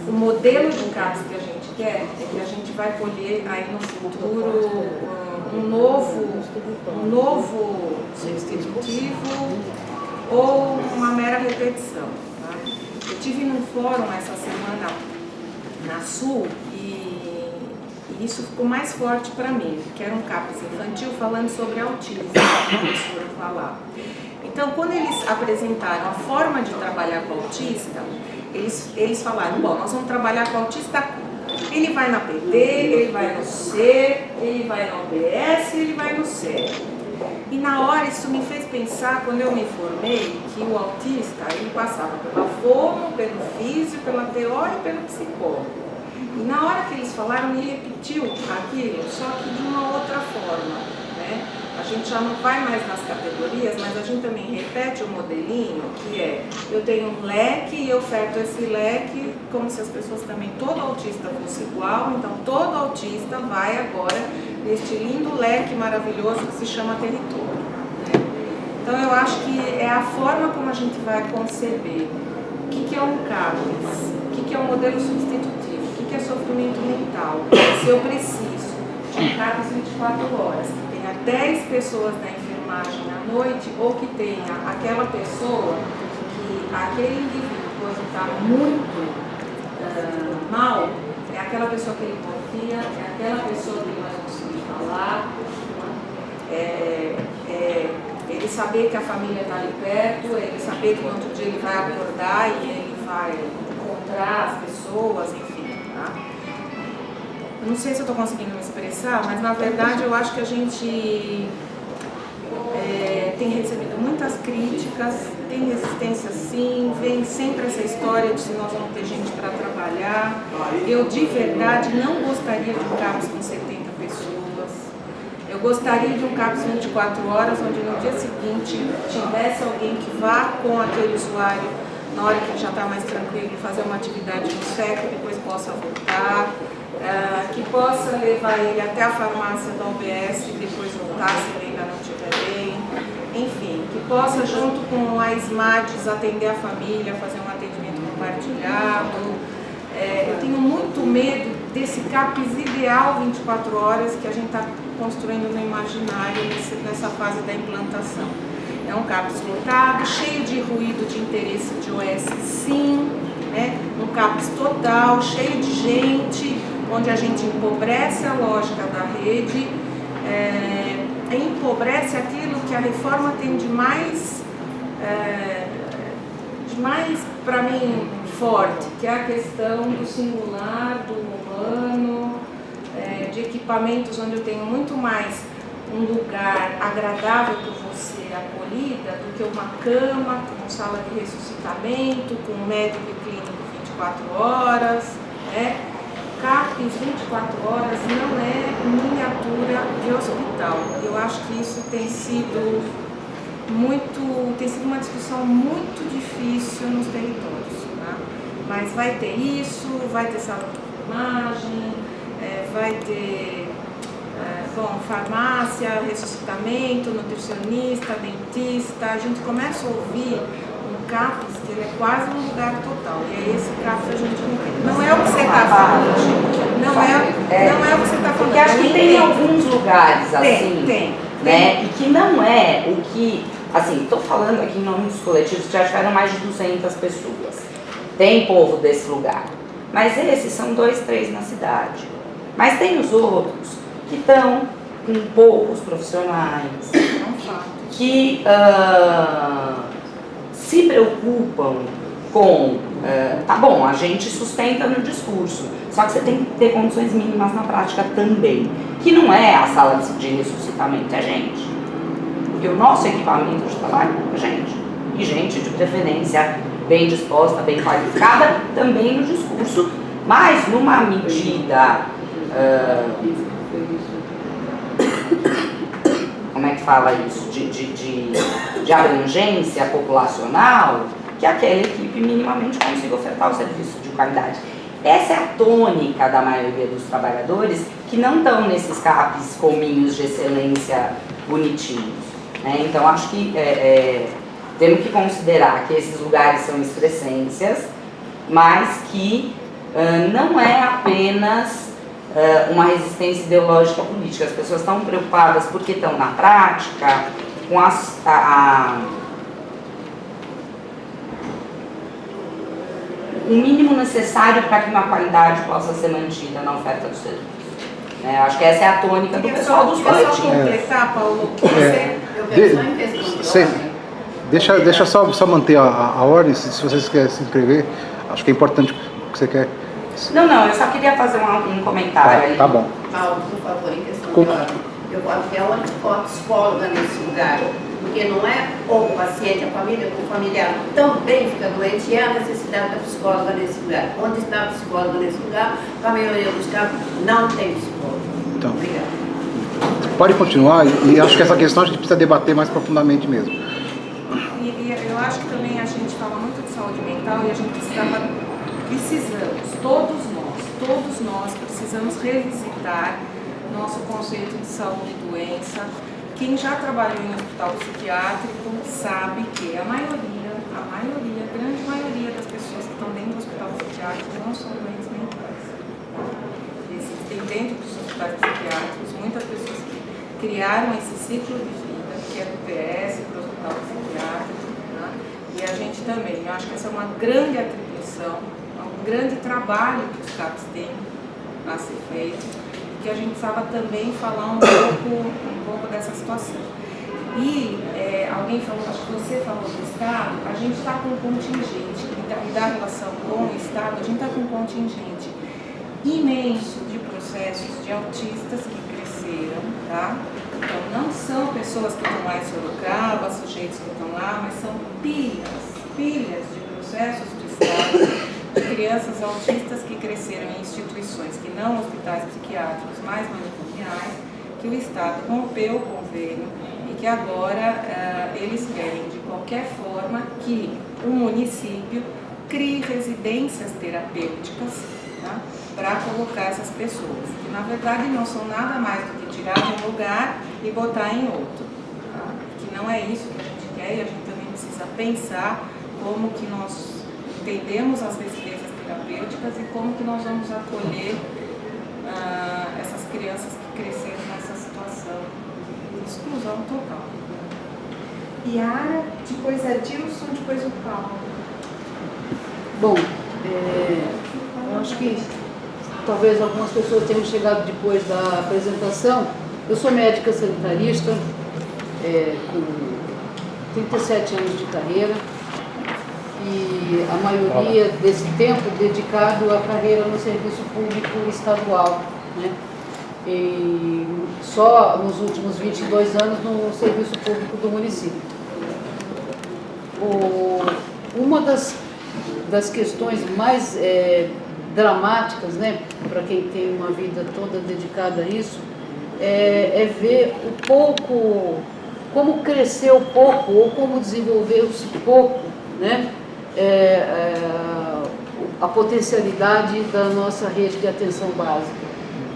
O modelo de CAPS que a gente quer é que a gente vai colher aí no futuro um novo substitutivo ou uma mera repetição. Tá? Eu tive num fórum essa semana na Sul e isso ficou mais forte para mim, que era um CAPS infantil falando sobre autismo, que a professora falava. Então, quando eles apresentaram a forma de trabalhar com o autista, eles falaram, bom, nós vamos trabalhar com o autista, ele vai na PD, ele vai no C, ele vai no OBS, ele vai no C. E na hora isso me fez pensar, quando eu me formei, que o autista, ele passava pela fono, pelo físio, pela TO e pelo psicólogo. E na hora que eles falaram, ele repetiu aquilo, só que de uma outra forma, né? A gente já não vai mais nas categorias, mas a gente também repete o modelinho, que é, eu tenho um leque e eu oferto esse leque como se as pessoas também, todo autista fosse igual, então todo autista vai agora neste lindo leque maravilhoso que se chama território. Né? Então eu acho que é a forma como a gente vai conceber o que é um CAPS, o que é um modelo substitutivo, o que é sofrimento mental, se eu preciso de um CAPS 24 horas, 10 pessoas na enfermagem à noite, ou que tenha aquela pessoa que aquele indivíduo, quando está muito mal, é aquela pessoa que ele confia, é aquela pessoa que ele vai conseguir falar, ele saber que a família está ali perto, ele saber que no outro dia ele vai acordar e ele vai encontrar as pessoas, enfim, tá? Não sei se eu estou conseguindo me expressar, mas na verdade eu acho que a gente tem recebido muitas críticas, tem resistência sim, vem sempre essa história de se nós vamos ter gente para trabalhar. Eu de verdade não gostaria de um CAPS com 70 pessoas, eu gostaria de um CAPS 24 horas, onde no dia seguinte tivesse alguém que vá com aquele usuário na hora que ele já está mais tranquilo, fazer uma atividade no SEC e depois possa voltar. Que possa levar ele até a farmácia da OBS e depois voltar se ele ainda não estiver bem. Enfim, que possa, junto com a SMADs, atender a família, fazer um atendimento compartilhado. Eu tenho muito medo desse CAPS ideal 24 horas que a gente está construindo no imaginário nessa fase da implantação. É um CAPS lotado, cheio de ruído de interesse de OS, sim, né? Um CAPS total, cheio de gente, onde a gente empobrece a lógica da rede, empobrece aquilo que a reforma tem de mais para mim, forte, que é a questão do singular, do humano, de equipamentos onde eu tenho muito mais um lugar agradável para você, acolhida, do que uma cama, com sala de ressuscitamento, com um médico clínico 24 horas, né? CAPS 24 horas não é miniatura de hospital. Eu acho que isso tem sido uma discussão muito difícil nos territórios. Tá? Mas vai ter isso, vai ter sala de enfermagem, vai ter farmácia, ressuscitamento, nutricionista, dentista. A gente começa a ouvir CAPS, que ele é quase um lugar total, e é esse CAPS a gente não quer. Não é o que você está falando, não é o que você está falando. Porque acho que tem alguns lugares assim, tem. E que não é o que, assim, estou falando aqui em nome dos coletivos que já tiveram mais de 200 pessoas, tem povo desse lugar, mas esses são 2, 3 na cidade, mas tem os outros que estão com poucos profissionais, que se preocupam com, tá bom, a gente sustenta no discurso, só que você tem que ter condições mínimas na prática também, que não é a sala de ressuscitamento, é gente, porque o nosso equipamento de trabalho é gente, e gente de preferência bem disposta, bem qualificada, também no discurso, mas numa medida, como é que fala isso, de abrangência populacional, que aquela equipe minimamente consiga ofertar o serviço de qualidade. Essa é a tônica da maioria dos trabalhadores que não estão nesses CAPs cominhos de excelência bonitinhos. Né? Então, acho que temos que considerar que esses lugares são excrescências, mas que não é apenas uma resistência ideológica política. As pessoas estão preocupadas porque estão na prática com o mínimo necessário para que uma qualidade possa ser mantida na oferta do serviço. Acho que essa é a tônica do pessoal dos boletins. Só completar, Paulo, você... Eu quero só em questão de ordem. Deixa só manter a ordem, se vocês querem se inscrever, acho que é importante o que você quer. Não, eu só queria fazer um comentário aí. Tá bom. Paulo, por favor, em questão de ordem. Eu acho que é uma psicóloga nesse lugar, porque não é o paciente, a família, o familiar também fica doente, e é a necessidade da psicóloga nesse lugar. Onde está a psicóloga nesse lugar? A maioria dos casos não tem psicólogo. Então, Obrigada. pode continuar, e acho que essa questão a gente precisa debater mais profundamente mesmo. E eu acho que também a gente fala muito de saúde mental e a gente precisamos, todos nós precisamos revisitar nosso conceito de saúde e doença. Quem já trabalhou em hospital psiquiátrico sabe que a grande maioria das pessoas que estão dentro do hospital psiquiátrico não são doentes mentais. Existem dentro dos hospitais psiquiátricos muitas pessoas que criaram esse ciclo de vida, que é do PS para o hospital psiquiátrico, né? E a gente também, eu acho que essa é uma grande atribuição, um grande trabalho que os CAPs têm a ser feito, que a gente precisava também falar um pouco dessa situação. E alguém falou, acho que você falou do Estado, a gente está com um contingente, e da relação com o Estado, a gente está com um contingente imenso de processos de autistas que cresceram, tá? Então não são pessoas que estão lá em Sorocaba, sujeitos que estão lá, mas são pilhas de processos de Estado, de crianças autistas que cresceram em instituições que não hospitais psiquiátricos, mas manicomiais, que o Estado rompeu o convênio e que agora eles querem, de qualquer forma, que o município crie residências terapêuticas, tá, para colocar essas pessoas, que na verdade não são nada mais do que tirar de um lugar e botar em outro, tá? Que não é isso que a gente quer, e a gente também precisa pensar como que nós entendemos as residências terapêuticas e como que nós vamos acolher essas crianças que cresceram nessa situação de exclusão total. Yara, depois a Dilson, depois o Paulo. Bom, eu acho que talvez algumas pessoas tenham chegado depois da apresentação. Eu sou médica sanitarista, com 37 anos de carreira, e a maioria desse tempo dedicado à carreira no serviço público estadual, né? E só nos últimos 22 anos no serviço público do município. Uma das questões mais dramáticas, né, para quem tem uma vida toda dedicada a isso, é ver o pouco, como cresceu pouco ou como desenvolveu-se pouco, né, a potencialidade da nossa rede de atenção básica,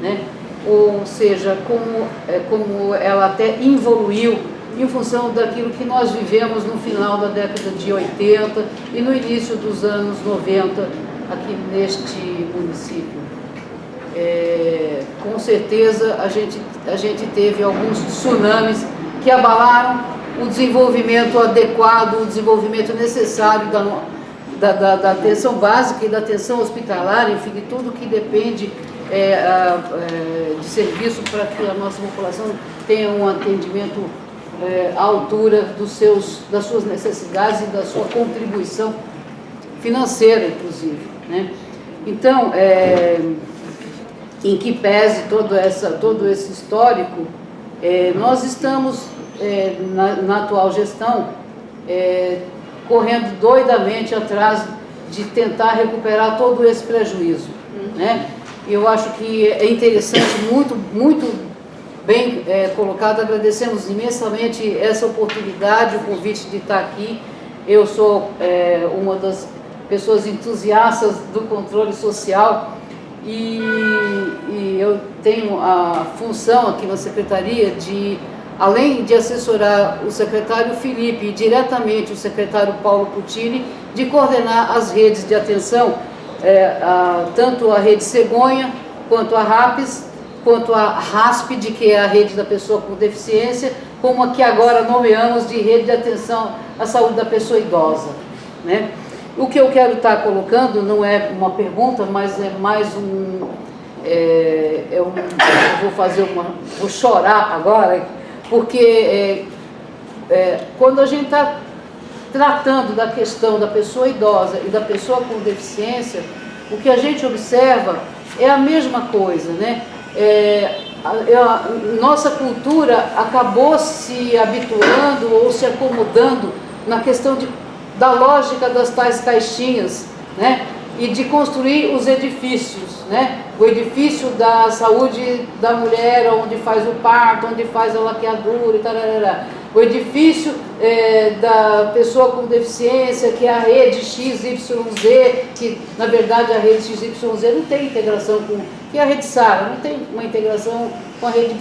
né? Ou seja, como ela até evoluiu em função daquilo que nós vivemos no final da década de 80 e no início dos anos 90 aqui neste município. Com certeza a gente teve alguns tsunamis que abalaram o desenvolvimento adequado, o desenvolvimento necessário da atenção básica e da atenção hospitalar, enfim, de tudo que depende de serviço para que a nossa população tenha um atendimento à altura das suas necessidades e da sua contribuição financeira, inclusive, né? Então, em que pese todo esse histórico, nós estamos, na atual gestão, correndo doidamente atrás de tentar recuperar todo esse prejuízo, né? Eu acho que é interessante, muito bem colocado. Agradecemos imensamente essa oportunidade, o convite de estar aqui. Eu sou uma das pessoas entusiastas do controle social e eu tenho a função aqui na Secretaria de além de assessorar o secretário Felipe e diretamente o secretário Paulo Puccini, de coordenar as redes de atenção, tanto a rede Cegonha, quanto a RAPES, quanto a RASPD, que é a rede da pessoa com deficiência, como a que agora nomeamos de rede de atenção à saúde da pessoa idosa, né? O que eu quero estar colocando não é uma pergunta, mas é mais eu vou chorar agora, porque quando a gente está tratando da questão da pessoa idosa e da pessoa com deficiência, o que a gente observa é a mesma coisa, né? Nossa cultura acabou se habituando ou se acomodando na questão da lógica das tais caixinhas, né? E de construir os edifícios, né? O edifício da saúde da mulher, onde faz o parto, onde faz a laqueadura e tarará. O edifício da pessoa com deficiência, que é a rede XYZ, que na verdade a rede XYZ não tem integração com... que é a rede SARA, não tem uma integração com a rede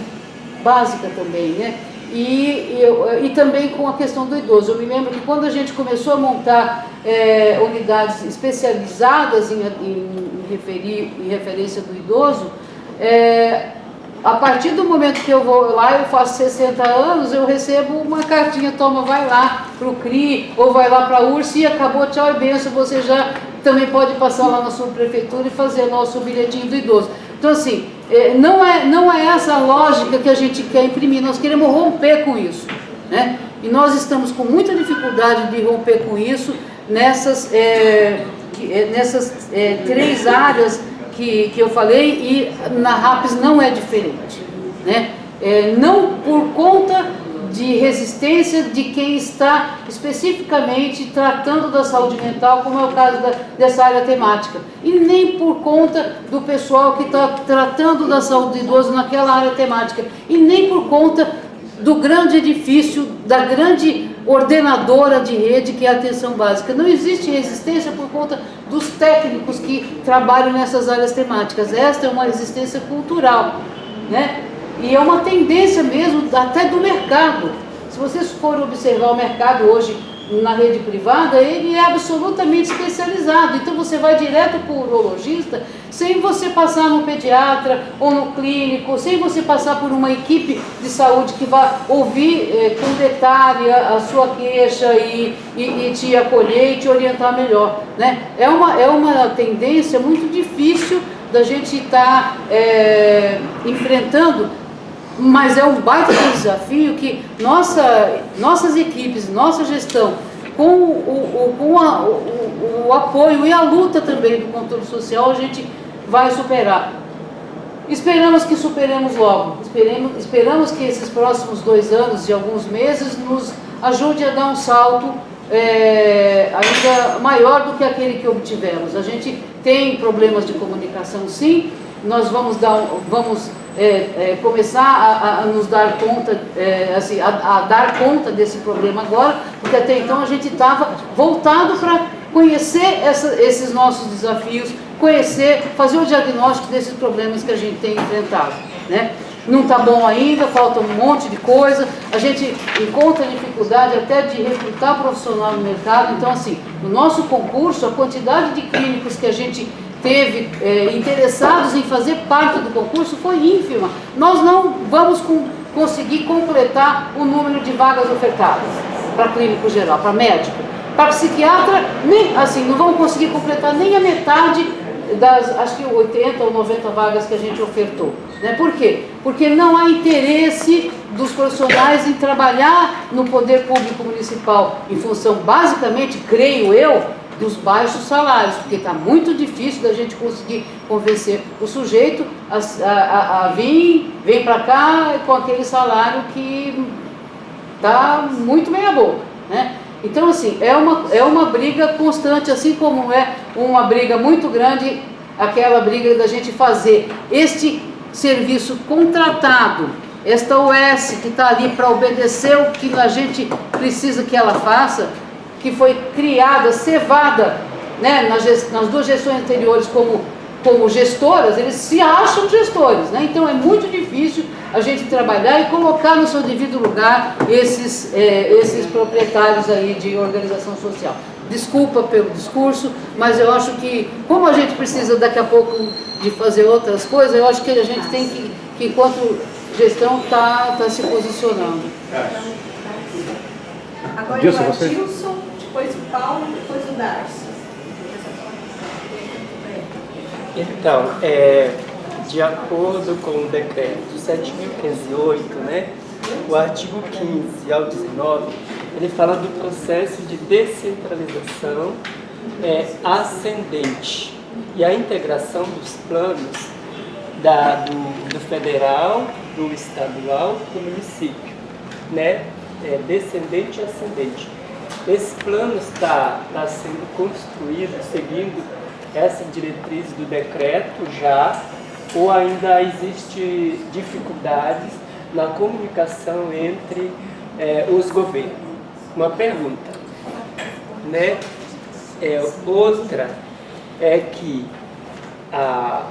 básica também, né? E também com a questão do idoso. Eu me lembro que quando a gente começou a montar unidades especializadas em referência do idoso, a partir do momento que eu vou lá, eu faço 60 anos, eu recebo uma cartinha, toma, vai lá para o CRI, ou vai lá para a URSS e acabou, tchau e benção, você já também pode passar lá na sua prefeitura e fazer nosso bilhetinho do idoso. Então assim, não é essa a lógica que a gente quer imprimir, nós queremos romper com isso, né? E nós estamos com muita dificuldade de romper com isso nessas 3 áreas que eu falei, e na RAPES não é diferente, né? Não por conta de resistência de quem está especificamente tratando da saúde mental, como é o caso dessa área temática, e nem por conta do pessoal que está tratando da saúde do idoso naquela área temática, e nem por conta do grande edifício, da grande ordenadora de rede que é a atenção básica. Não existe resistência por conta dos técnicos que trabalham nessas áreas temáticas. Esta é uma resistência cultural, né? E é uma tendência mesmo até do mercado. Se vocês forem observar o mercado hoje na rede privada, ele é absolutamente especializado. Então você vai direto para o urologista sem você passar no pediatra ou no clínico, sem você passar por uma equipe de saúde que vai ouvir com detalhe a sua queixa e te acolher e te orientar melhor, né? É uma tendência muito difícil da gente estar enfrentando, mas é um baita desafio que nossas equipes, nossa gestão, com o apoio e a luta também do controle social, a gente vai superar. Esperamos que superemos logo, esperamos que esses próximos 2 anos e alguns meses nos ajude a dar um salto ainda maior do que aquele que obtivemos. A gente tem problemas de comunicação, sim, nós vamos começar a nos dar conta, a dar conta desse problema agora, porque até então a gente estava voltado para conhecer esses nossos desafios, fazer o diagnóstico desses problemas que a gente tem enfrentado, né? Não está bom ainda, falta um monte de coisa, a gente encontra dificuldade até de recrutar profissional no mercado. Então assim, no nosso concurso, a quantidade de clínicos que a gente teve interessados em fazer parte do concurso foi ínfima. Nós não vamos conseguir completar o número de vagas ofertadas para clínico geral, para médico. Para psiquiatra, nem, assim, não vamos conseguir completar nem a metade das, acho que 80 ou 90 vagas que a gente ofertou, né? Por quê? Porque não há interesse dos profissionais em trabalhar no poder público municipal, em função, basicamente, creio eu, dos baixos salários, porque está muito difícil da gente conseguir convencer o sujeito a vir para cá com aquele salário que está muito meia boca, né? Então, assim, é uma briga constante, assim como é uma briga muito grande, aquela briga da gente fazer este serviço contratado, esta OS que está ali para obedecer o que a gente precisa que ela faça, que foi criada, cevada, né, nas 2 gestões anteriores como como gestoras, eles se acham gestores, né? Então é muito difícil a gente trabalhar e colocar no seu devido lugar esses proprietários aí de organização social. Desculpa pelo discurso, mas eu acho que, como a gente precisa daqui a pouco de fazer outras coisas, eu acho que a gente tem que enquanto gestão, tá se posicionando. Agora Dilson, o você? Adilson, depois o Paulo, depois o Darcy. Então, de acordo com o decreto 7.508, né, o artigo 15 ao 19, ele fala do processo de descentralização ascendente e a integração dos planos do federal, do estadual e do município, né, descendente e ascendente. Esse plano está sendo construído seguindo essa diretriz do decreto já, ou ainda existe dificuldades na comunicação entre os governos? Uma pergunta, né? Outra é que a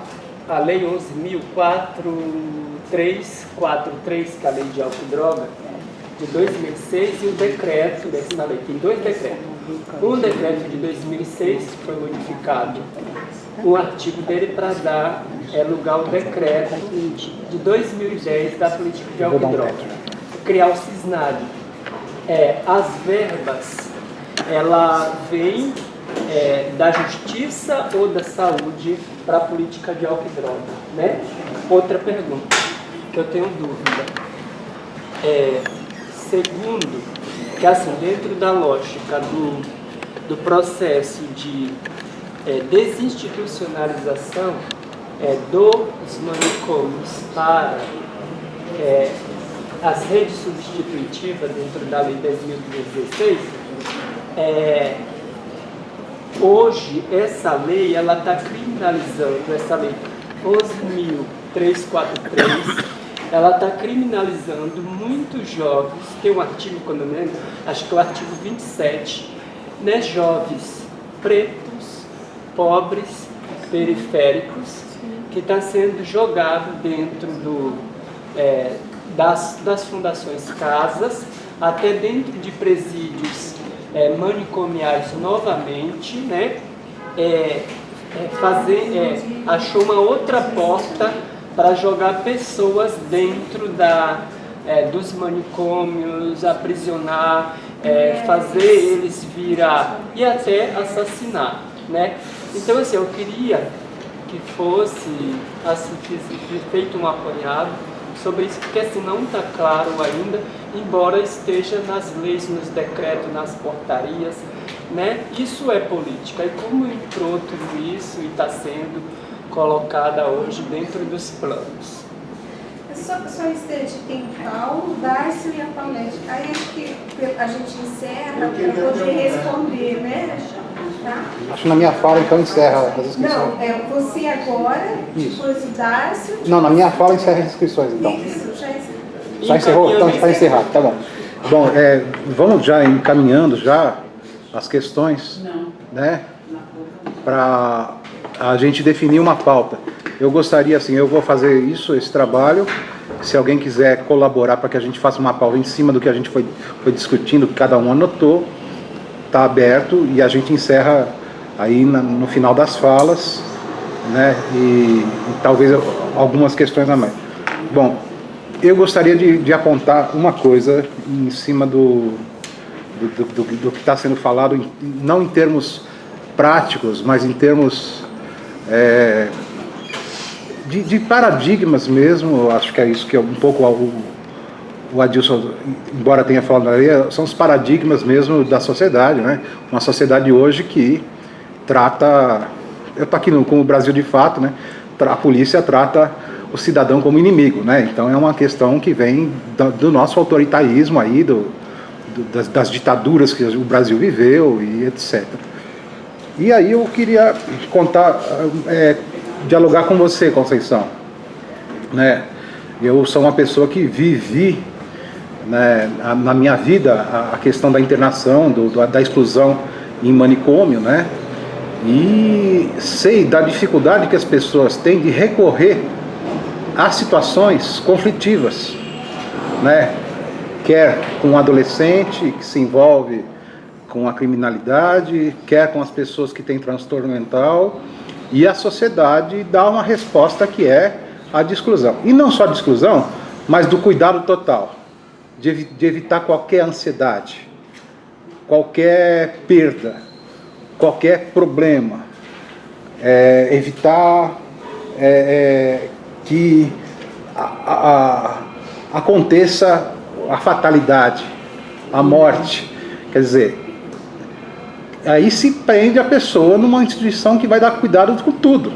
Lei 11.4343, que é a Lei de Álcool e Droga, de 2006, e o decreto dessa lei, tem dois decretos. Um decreto de 2006 foi modificado, um artigo dele para dar lugar ao decreto de 2010 da política de álcool e droga, criar o CISNAD. As verbas, ela vem da justiça ou da saúde para a política de álcool e droga, né? Outra pergunta que eu tenho dúvida segundo, que assim, dentro da lógica do processo de desinstitucionalização dos manicômios para as redes substitutivas dentro da Lei 10.216, hoje essa lei ela está criminalizando, essa lei 11.343, ela está criminalizando muitos jovens, tem um artigo, quando eu lembro, acho que é o artigo 27, né, jovens pretos, pobres, periféricos, que está sendo jogado dentro das fundações casas, até dentro de presídios manicomiais novamente, né, achou uma outra porta para jogar pessoas dentro dos manicômios, aprisionar, fazer eles virar e até assassinar, né? Então, assim, eu queria que fosse assim, feito um apanhado sobre isso, porque assim, não está claro ainda, embora esteja nas leis, nos decretos, nas portarias, né? Isso é política, e como entrou tudo isso e está sendo colocada hoje dentro dos planos. Só um instante, tem Paulo, Darcy e a Paulette. Aí acho que a gente encerra para poder responder, né? Tá? Acho que na minha fala, então, encerra as inscrições. Não, você agora, Isso. depois o Darcy. Não, na minha fala, encerra as inscrições, então. Isso, já encerrou. Só encerrou? Então, está encerrado, tá bom. Bom, vamos já encaminhando já as questões, né? Para a gente definir uma pauta. Eu gostaria, assim, eu vou fazer esse trabalho. Se alguém quiser colaborar para que a gente faça uma pauta em cima do que a gente foi discutindo, que cada um anotou, está aberto e a gente encerra aí no final das falas, né? E talvez algumas questões a mais. Bom, eu gostaria de apontar uma coisa em cima do que está sendo falado, não em termos práticos, mas em termos de paradigmas mesmo. Acho que é isso que é um pouco o Adilson, embora tenha falado ali, são os paradigmas mesmo da sociedade, né? Uma sociedade hoje que trata, eu estou aqui com o Brasil de fato, né? A polícia trata o cidadão como inimigo, né? Então é uma questão que vem do nosso autoritarismo aí, das ditaduras que o Brasil viveu e etc. E aí eu queria dialogar com você, Conceição, né? Eu sou uma pessoa que vivi, né, na minha vida a questão da internação, da exclusão em manicômio, né? E também sei da dificuldade que as pessoas têm de recorrer a situações conflitivas, né? Quer com um adolescente que se envolve com a criminalidade, quer com as pessoas que têm transtorno mental, e a sociedade dá uma resposta que é a de exclusão. E não só de exclusão, mas do cuidado total, de evitar qualquer ansiedade, qualquer perda, qualquer problema, evitar que aconteça a fatalidade, a morte. Quer dizer, aí se prende a pessoa numa instituição que vai dar cuidado com tudo.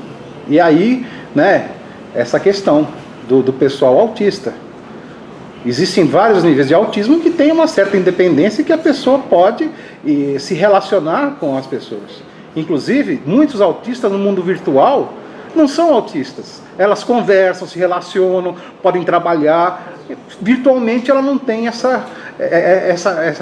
E aí, né, essa questão do pessoal autista. Existem vários níveis de autismo que tem uma certa independência e que a pessoa pode se relacionar com as pessoas. Inclusive, muitos autistas no mundo virtual não são autistas. Elas conversam, se relacionam, podem trabalhar. Virtualmente ela não tem essa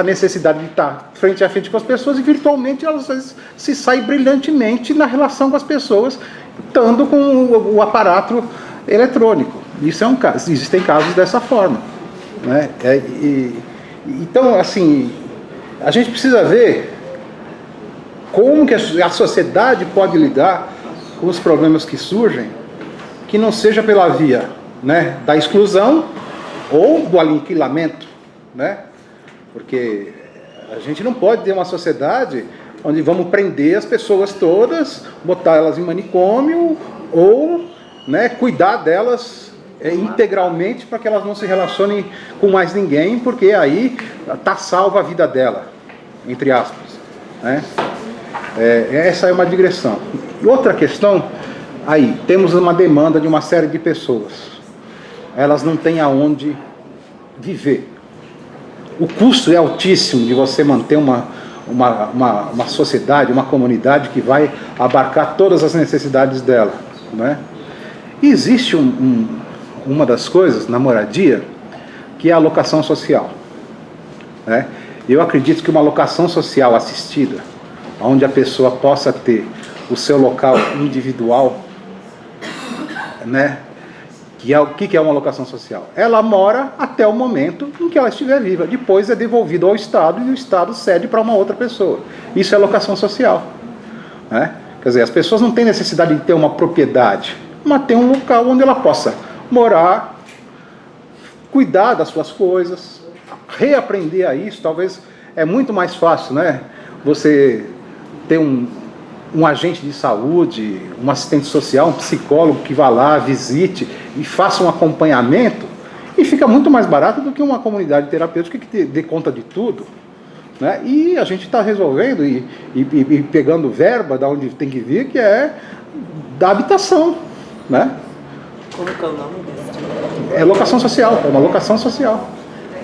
necessidade de estar frente a frente com as pessoas, e virtualmente ela às vezes se sai brilhantemente na relação com as pessoas, estando com o aparato eletrônico. Isso é um caso, existem casos dessa forma, né? Então, assim, a gente precisa ver como que a sociedade pode lidar com os problemas que surgem, que não seja pela via, né, da exclusão ou do aniquilamento, né? Porque a gente não pode ter uma sociedade onde vamos prender as pessoas todas, botar elas em manicômio ou, né, cuidar delas integralmente para que elas não se relacionem com mais ninguém, porque aí está salva a vida dela, entre aspas, né? Essa é uma digressão. E outra questão, aí, temos uma demanda de uma série de pessoas. Elas não têm aonde viver. O custo é altíssimo de você manter uma sociedade, uma comunidade que vai abarcar todas as necessidades dela, né? E existe uma das coisas na moradia que é a locação social, né? Eu acredito que uma locação social assistida, onde a pessoa possa ter o seu local individual, né? O que é uma locação social? Ela mora até o momento em que ela estiver viva. Depois é devolvido ao Estado e o Estado cede para uma outra pessoa. Isso é locação social, né? Quer dizer, as pessoas não têm necessidade de ter uma propriedade, mas ter um local onde ela possa morar, cuidar das suas coisas, reaprender a isso. Talvez é muito mais fácil, né? Você ter um agente de saúde, um assistente social, um psicólogo que vá lá, visite e faça um acompanhamento, e fica muito mais barato do que uma comunidade terapêutica que dê conta de tudo, né? E a gente está resolvendo e pegando verba da onde tem que vir, que é da habitação, né? Como que é o nome desse? É locação social, é uma locação social.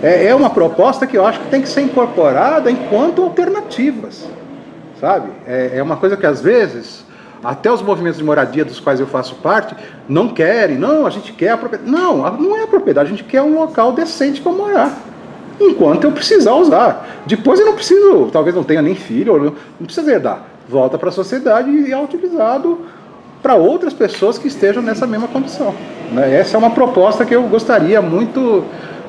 É uma proposta que eu acho que tem que ser incorporada enquanto alternativas, sabe? É uma coisa que às vezes até os movimentos de moradia dos quais eu faço parte não querem. Não, a gente quer a propriedade. Não é a propriedade, a gente quer um local decente para morar, enquanto eu precisar usar. Depois eu não preciso, talvez não tenha nem filho, não precisa herdar. Volta para a sociedade e é utilizado para outras pessoas que estejam nessa mesma condição, né? Essa é uma proposta que eu gostaria muito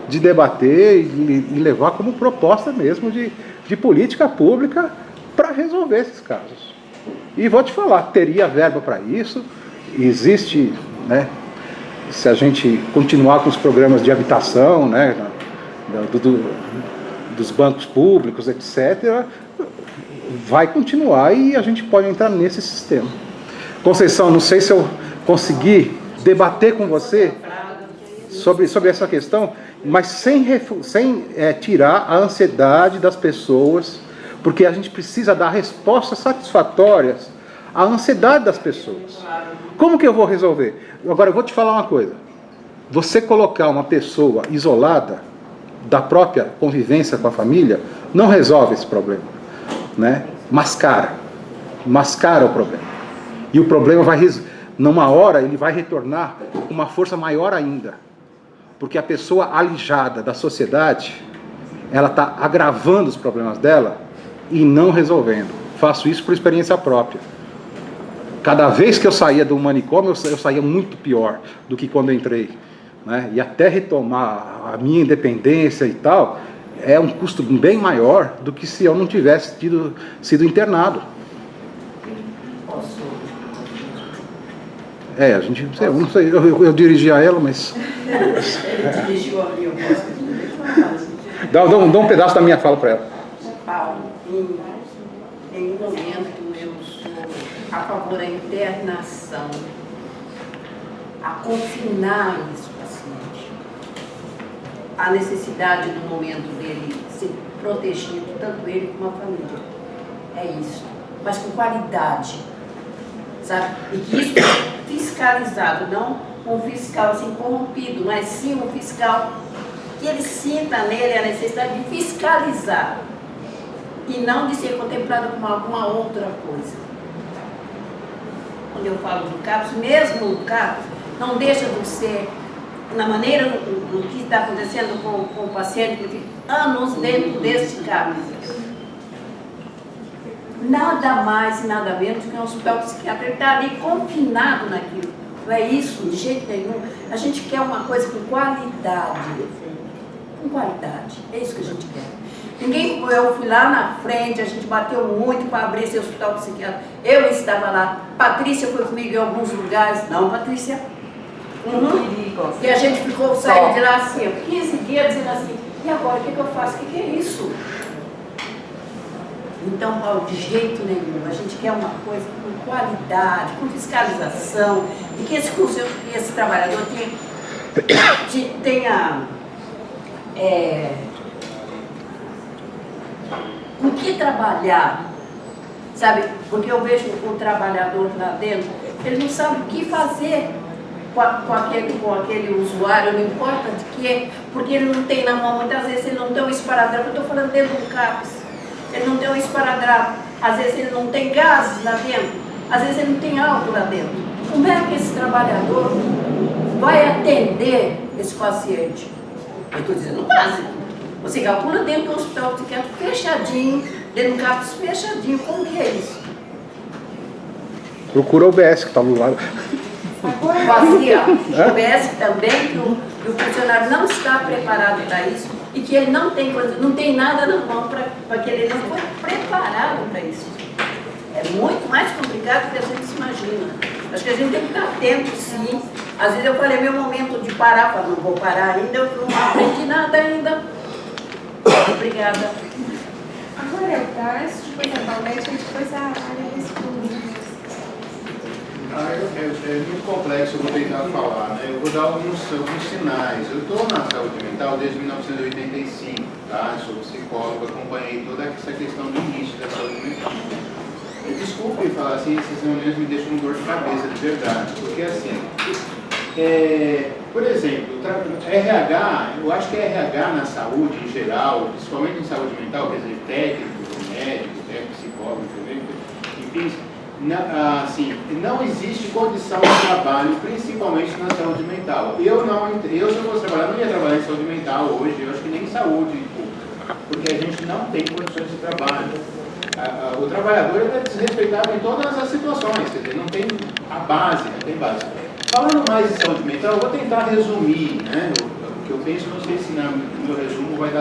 de debater e levar como proposta mesmo de política pública para resolver esses casos. E vou te falar, teria verba para isso, existe, né, se a gente continuar com os programas de habitação, né, dos bancos públicos, etc., vai continuar e a gente pode entrar nesse sistema. Conceição, não sei se eu consegui debater com você sobre essa questão, mas sem tirar a ansiedade das pessoas, porque a gente precisa dar respostas satisfatórias à ansiedade das pessoas. Como que eu vou resolver? Agora, eu vou te falar uma coisa. Você colocar uma pessoa isolada da própria convivência com a família não resolve esse problema, né? Mascara o problema. E o problema numa hora, ele vai retornar com uma força maior ainda. Porque a pessoa alijada da sociedade, ela está agravando os problemas dela e não resolvendo. Faço isso por experiência própria. cada vez que eu saía do manicômio, eu saía muito pior do que quando eu entrei, né? E até retomar a minha independência e tal, é um custo bem maior do que se eu não tivesse sido internado. A gente, não sei, eu dirigi a ela, mas... Dá um pedaço da minha fala para ela. Paulo, em nenhum momento eu sou a favor da internação, a confinar esse paciente. A necessidade do momento dele ser protegido, tanto ele como a família. É isso. Mas com qualidade. Sabe? E que isso é fiscalizado, não um fiscal assim corrompido, mas sim um fiscal que ele sinta nele a necessidade de fiscalizar e não de ser contemplado como alguma outra coisa. Quando eu falo do CAPS, mesmo o CAPS não deixa de ser, na maneira do que está acontecendo com o paciente, que fica anos dentro desse CAPS. Nada mais e nada menos que um hospital psiquiátrico. Ele está ali confinado naquilo. Não é isso, de jeito nenhum. A gente quer uma coisa com qualidade. Com qualidade. É isso que a gente quer. Eu fui lá na frente, a gente bateu muito para abrir esse hospital psiquiátrico. Eu estava lá. Patrícia foi comigo em alguns lugares. Não, Patrícia? E a gente ficou saindo de lá assim, 15 dias dizendo assim, e agora o que eu faço? O que é isso? Então, Paulo, de jeito nenhum, a gente quer uma coisa com qualidade, com fiscalização, e que esse trabalhador tenha com que trabalhar, sabe? Porque eu vejo o trabalhador lá dentro, ele não sabe o que fazer com aquele usuário, não importa de quê, porque ele não tem na mão, muitas vezes ele não tem um esparadrapo, eu estou falando dentro do CAPS. Ele não tem um esparadrapo, às vezes ele não tem gases lá dentro, às vezes ele não tem álcool lá dentro. Como é que esse trabalhador vai atender esse paciente? Eu estou dizendo o básico. Você calcula dentro do hospital psiquiátrico fechadinho, dentro do CAPS fechadinho, como que é isso? Procura o UBS que está do lado. Fazia o UBS também, que o funcionário não está preparado para isso, e que ele não tem nada na mão para que ele não foi preparado para isso. É muito mais complicado do que a gente se imagina. Acho que a gente tem que estar atento, sim. Às vezes eu falei, meu momento de parar, não vou parar ainda, eu não aprendi nada ainda. Obrigada. Agora é o Tarso, depois a Paulette e depois a área responde. É muito complexo, eu vou tentar falar, né? Eu vou dar alguns sinais. Eu estou na saúde mental desde 1985, tá? Eu sou psicólogo, acompanhei toda essa questão do início da saúde mental. Desculpe falar assim, esses reuniões me deixam com dor de cabeça, de verdade, porque assim, por exemplo, RH, eu acho que RH na saúde em geral, principalmente em saúde mental, quer dizer, técnico, médico, psicólogo, enfim, assim, não existe condição de trabalho, principalmente na saúde mental. Eu se eu fosse trabalhar, não ia trabalhar em saúde mental hoje, eu acho que nem em saúde pública, porque a gente não tem condições de trabalho. O trabalhador é desrespeitado em todas as situações, quer dizer, não tem a base, não tem base. Falando mais de saúde mental, eu vou tentar resumir, né? O que eu penso, não sei se no meu resumo vai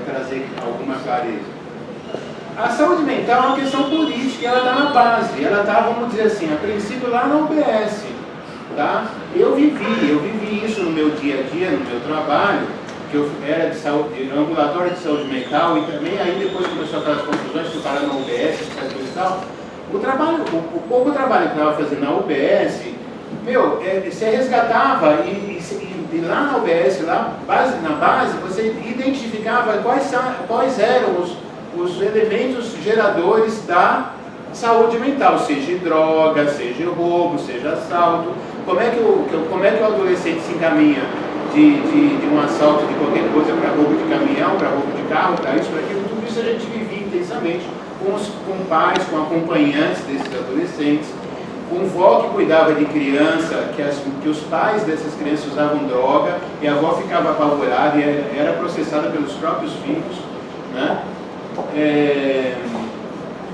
trazer alguma clareza. A saúde mental é uma questão política, ela está na base, ela está, vamos dizer assim, a princípio lá na UBS, tá? Eu vivi isso no meu dia a dia, no meu trabalho, que eu era de saúde, ambulatório de saúde mental, e também aí depois começou aquelas confusões que o cara na UBS, essas coisas e tal. O pouco trabalho que eu estava fazendo na UBS, você resgatava e lá na UBS, na base, você identificava quais eram os elementos geradores da saúde mental, seja droga, seja roubo, seja assalto. Como é que o adolescente se encaminha de um assalto de qualquer coisa para roubo de caminhão, para roubo de carro, para isso, para aquilo? Tudo isso a gente vivia intensamente com pais, com acompanhantes desses adolescentes, com vó que cuidava de criança, que os pais dessas crianças usavam droga e a avó ficava apavorada e era processada pelos próprios filhos, né?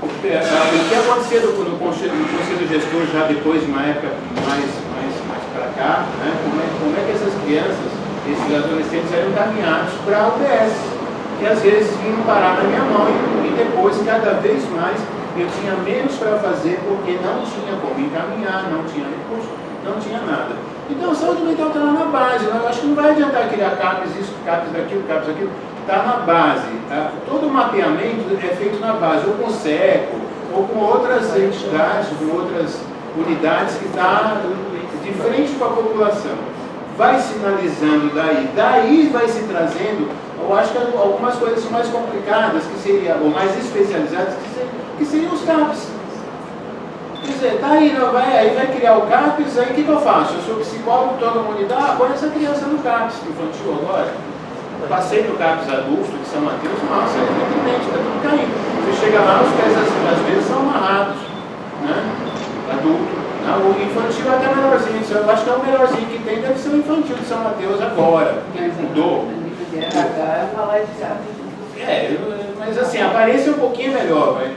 O que aconteceu no conselho gestor já depois de uma época mais para cá, né? Como é que essas crianças, esses adolescentes eram encaminhados para a UBS, que às vezes vinham parar na minha mão e depois, cada vez mais, eu tinha menos para fazer porque não tinha como encaminhar, não tinha recurso, não tinha nada. Então a saúde mental está lá na base, eu acho que não vai adiantar criar CAPES isso, CAPES daquilo, CAPES aquilo, está na base. Tá? Todo o mapeamento é feito na base, ou com o SECO, ou com outras entidades, com outras unidades que estão de frente com a população. Vai sinalizando daí vai se trazendo, eu acho que algumas coisas são mais complicadas, que seria, ou mais especializadas, que seriam os CAPES. Quer dizer, tá aí, aí vai criar o CAPES, aí o que eu faço? Eu sou psicólogo, toda uma unidade, põe essa criança no CAPES infantil agora. Passei no CAPES adulto de São Mateus, nossa, evidentemente, está tudo caindo. Você chega lá, os pés às vezes são amarrados, né? Adulto. O infantil é até melhorzinho, eu acho que é o melhorzinho que tem, deve ser o infantil de São Mateus agora, que mudou. Mas assim, a aparência é um pouquinho melhor, vai.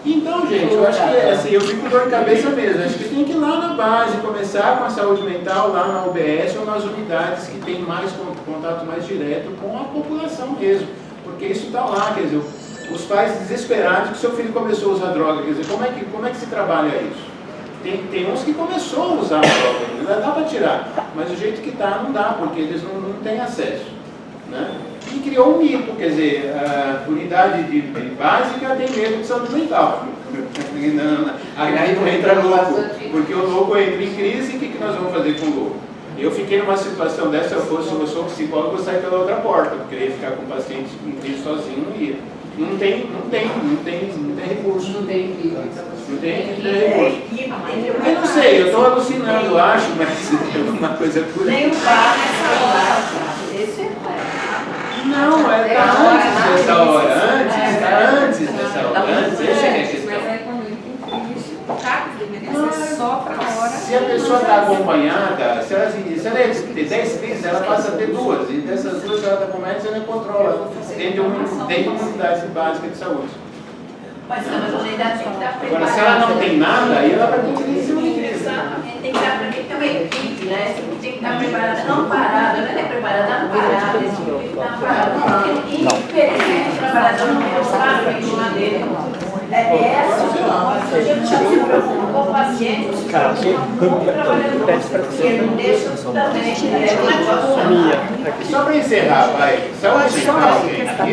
Então, gente, eu acho que assim, eu fico com dor de cabeça mesmo. Acho que tem que ir lá na base, começar com a saúde mental lá na UBS ou nas unidades que tem mais contato mais direto com a população mesmo. Porque isso está lá, quer dizer, os pais desesperados que seu filho começou a usar droga, quer dizer, como é que se trabalha isso? Tem uns que começou a usar a droga, ainda dá para tirar, mas do jeito que está não dá, porque eles não têm acesso, né? E criou um mito, quer dizer, a unidade básica tem medo de saúde mental. Aí não entra louco, porque o louco entra em crise e o que nós vamos fazer com o louco? Eu fiquei numa situação dessa, eu sou psicólogo, eu saio pela outra porta, porque eu ia ficar com o paciente em crise sozinho, não ia. Não tem recurso. Não tem recurso. Eu não sei, eu estou alucinando, eu acho, mas é uma coisa por aí. Nem o bar nessa hora. Esse é. Não, está antes dessa hora. Antes dessa hora. Antes, essa é a questão. Mas aí quando entra em crise, o CAPES deveria ser só para a hora. Se a pessoa está acompanhada, se ela ter 10 crises, ela passa a ter 2. E dessas 2, ela está acompanhada, ela controla dentro de uma unidade básica de saúde. Mas a unidade tem que estar preparada. Agora, se ela não tem nada, aí ela vai ter crise ou crise. Exatamente, tem que estar preparada. Tem uma equipe, né? Tem que estar preparada, não parada, não é preparada, não parada. Esse tipo tem que estar parada. Porque, infelizmente, o trabalhador não gostar do ritmo dele. Essa a gente já se preocupa com o paciente, se preocupa com o trabalhador, porque não deixa também. Só para encerrar, vai. Saúde mental,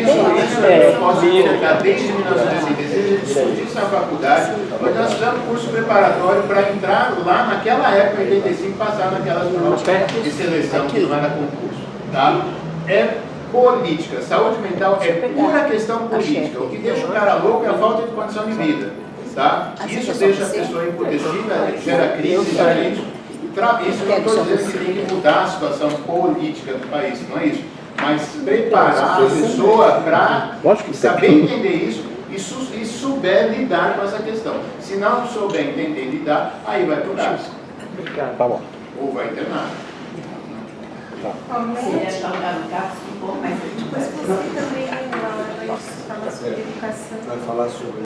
isso eu posso colocar desde 1966, eu discuti isso na faculdade, mas nós fizemos um curso preparatório para entrar lá naquela época, em 85, passar naquelas provas de seleção que não era concurso. Tá? É política. Saúde mental é pura questão política. O que deixa o cara louco é a falta de condição de vida. Tá? Isso deixa a pessoa emputecida, gera crise, gera isso. Isso não estou dizendo que tem que mudar a situação política do país, não é isso. Mas preparar a pessoa para saber entender isso e souber lidar com essa questão. Se não souber entender e lidar, aí vai para o CAPES. Tá bom. Ou vai internar. Depois você também vai falar sobre educação. Vai falar sobre